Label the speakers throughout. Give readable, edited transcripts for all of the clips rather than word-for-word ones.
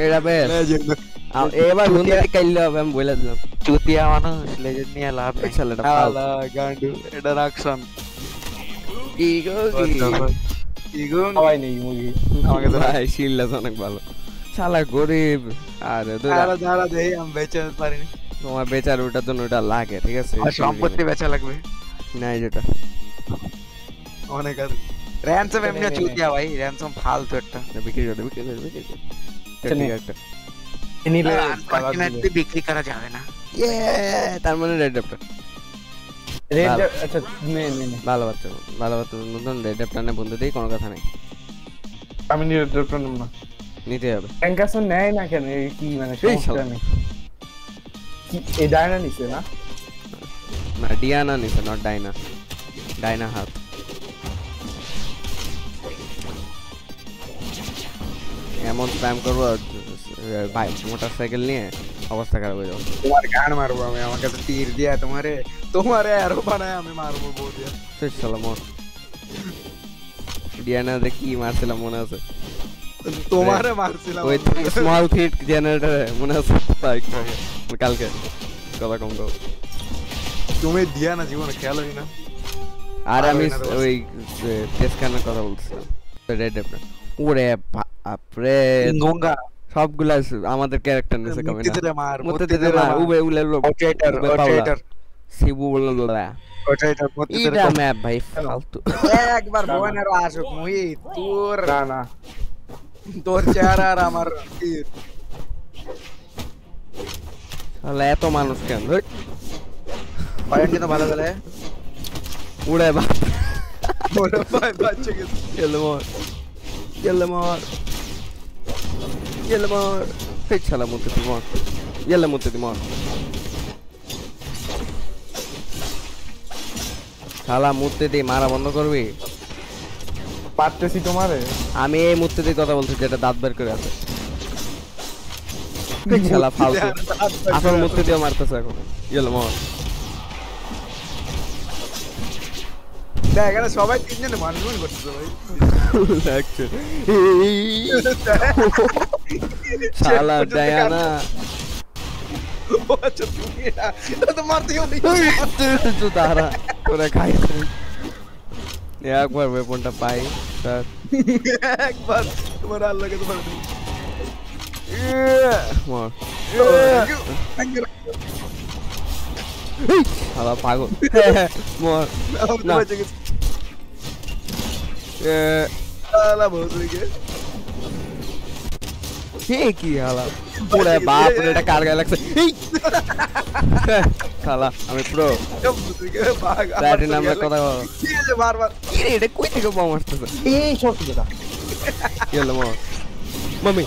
Speaker 1: এটা বেশ এবার গুন্ডি কাইলে হবে আমি বলে দিলাম
Speaker 2: চুতিয়া মানুষ লেজেন্ড নিয়ে লাভ
Speaker 1: এই ছেলেটা
Speaker 3: আলা গান্ডু এটা রাখছন
Speaker 1: কি গো
Speaker 3: কি গো
Speaker 4: সবাই নেই মুরগি
Speaker 3: আমাকে তো
Speaker 1: ভাই শিল্লাস অনেক ভালো শালা গরিব আরে
Speaker 3: দাঁড়া দাঁড়া দেই আমি বেচে পারিনি
Speaker 1: তোমার বেচার ওটার জন্য ওটা লাগে ঠিক আছে
Speaker 2: আর সম্পত্তি বেচা লাগবে
Speaker 1: নাই যেটা
Speaker 3: অনেক আর
Speaker 2: র‍্যানসম এমনি চুতিয়া ভাই র‍্যানসম ফালতু একটা
Speaker 1: বিক্রি করে ঠিক একটা
Speaker 4: নিলে
Speaker 2: আনফরচুনেটলি বিক্রি করা যাবে না
Speaker 1: তার মানে রেড ডেপটা
Speaker 4: রেড আচ্ছা নে
Speaker 1: ভালো বাচ্চা নতুন রেড ডেপটা না বন্ধু দেই কোনো কথা নাই
Speaker 4: আমি নিয়ে ডক্টর নাম না
Speaker 1: নিতে হবে
Speaker 4: ট্যাঙ্কাসন নেয় না কেন এই কি মানে সমস্যা নেই কি এই ডায়না নিছে না
Speaker 1: না ডিয়ানা নিছে নট ডাইনা ডাইনা হাত এমন স্প্যাম করবো ভাই মোটরসাইকেল নিয়ে অবস্থা খারাপ হয়ে যাবে
Speaker 3: তোমার গান মারবো আমি আমাকে তো তীর দিয়া তোমারে আরো বানায় আমি মারবো বউ দিয়া
Speaker 1: শেষ সালা মর ডিয়ানা দেখি মারছিলাম মনে আছে
Speaker 3: তোমারে মারছিলাম
Speaker 1: ওই স্মল ফিট জেনারেটর মনে আছে তাই কালকে কথা কম দাও
Speaker 3: তুমি দিয়া না জীবনে খেয়াল হই না
Speaker 1: আর আমি ওই টেস্কানের কথা বলছিলাম রেড ডেপটা ওরে বাপরে
Speaker 2: গঙ্গা
Speaker 1: সবগুলা আমাদের ক্যারেক্টার নিছে কমে না মতে দিতে মার উবে উলে
Speaker 3: ওটাইটার
Speaker 1: সিবু বললা
Speaker 3: ওটাইটার মতে
Speaker 1: এটা ম্যাপ ভাই ফালতু
Speaker 3: একবার ভবনের আসুক মুই তোর
Speaker 4: না
Speaker 3: তোর চেহারা আর আমার তীর
Speaker 1: শালা এত মানুষ কেন
Speaker 2: পয়েন্ট কিন্তু ভালো গেলে
Speaker 1: উড়ে বাপ
Speaker 3: ওরে ভাই বাচ্চা গেছে
Speaker 1: Yalla mor. Hey chala mutte di mor. Yalla mutte di mor. Chala mutte di মারা বন্ধ করবি
Speaker 4: পারতেছি তোমারে
Speaker 1: আমি এই মুহূর্তে দিয়ে কথা বলছি যেটা দাঁত বের করে আছে chala ফালতু আসল মুহূর্তে দিয়ে মারতেছে এখন Yalla mor.
Speaker 3: দেখ এখানে সবাই তিনজনে মানগুন করতেছে ভাই
Speaker 1: লাগছে শালা ডায়ানা
Speaker 3: ও আচ্ছা তুমি না তো মারতেও নেই
Speaker 1: তুই দাঁড়া তোরা খাই একবার ওয়েপনটা পাই স্যার
Speaker 3: একবার তোমার আল্লাহকে তোমার
Speaker 1: মর শালা পাগল মর না
Speaker 3: আলা বহুত হইগে
Speaker 1: কি হালা ওরে বাপ রে এটা কার গায়ে লাগছে শালা আমি প্রো ব্যাটারি নামে কথা বল
Speaker 3: কি যে বারবার
Speaker 1: এটা কই থেকে বম আসতেছে
Speaker 4: এই সত্যি কথা
Speaker 1: গেল মর মামি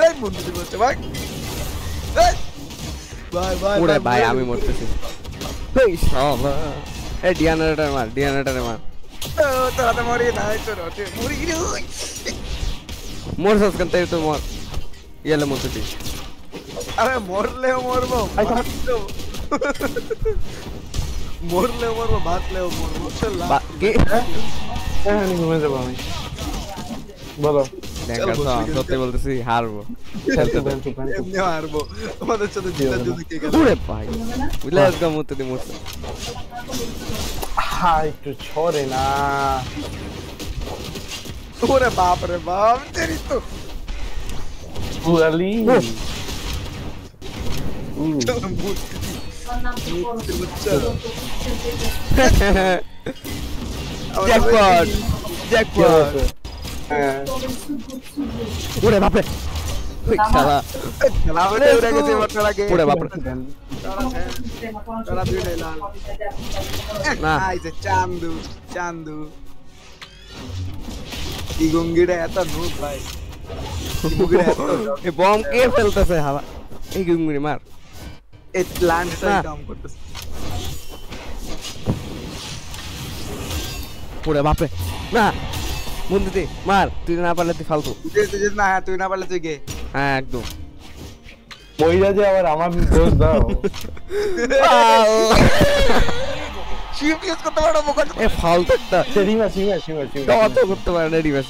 Speaker 3: এই বন্ধু দিতে ভাই বাই বাই
Speaker 1: ওরে ভাই আমি মরতেছি এই শালা এই ডিয়ানারেটর মার
Speaker 3: তোরা তো মরি নাই তো রটে মরি গিয়ে
Speaker 1: মোর সসকান তাই তো মর ইয়ালে মরতেছি
Speaker 3: আরে মরলেও মরবো মরলেও মরবো বাঁচলেও মরবো
Speaker 1: কি
Speaker 4: হ্যাঁ আমি ঘুমিয়ে যাবো আমি বলো
Speaker 1: দেখা তো সত্যি বলতেছি হারবো
Speaker 3: এমনি হারবো আমাদের সাথে জেতার জন্য কে গেল
Speaker 1: ওরে ভাই লেটস গো মরতে মরছে
Speaker 4: হ্যাঁ একটু ছড়ে না
Speaker 3: ওরে বাপ রে বাপ তেরি তো
Speaker 4: পুরালি
Speaker 1: জ্যাকপট ওরে বাপ রে ওই শালা
Speaker 3: লাভে উড়ে গেছে মাত্র আগে
Speaker 1: ওরে বাপ রে
Speaker 3: তারা দুই লাল
Speaker 1: না
Speaker 3: আই যে চান্দু এই গঙ্গিটা এত নুক ভাই মুগিরা এত
Speaker 1: এই বম কে ফেলতেছে হালা এই গুঙ্গুরি মার
Speaker 3: এই প্ল্যান্ট সাই কাম করতেছে
Speaker 1: ওরে বাপ রে না বন্ধু দে মার তুই না পারলে তুই ফালতু
Speaker 3: তুই না তুই না পারলে তুই গে
Speaker 1: হ্যাঁ একদম
Speaker 4: ওইটা যে আবার আমার দোষ দাও
Speaker 3: শিফট ইউজ করতে পারো মুখ
Speaker 1: এ ফালতু একটা
Speaker 4: সীমা
Speaker 1: কত করতে পারে না রিভার্স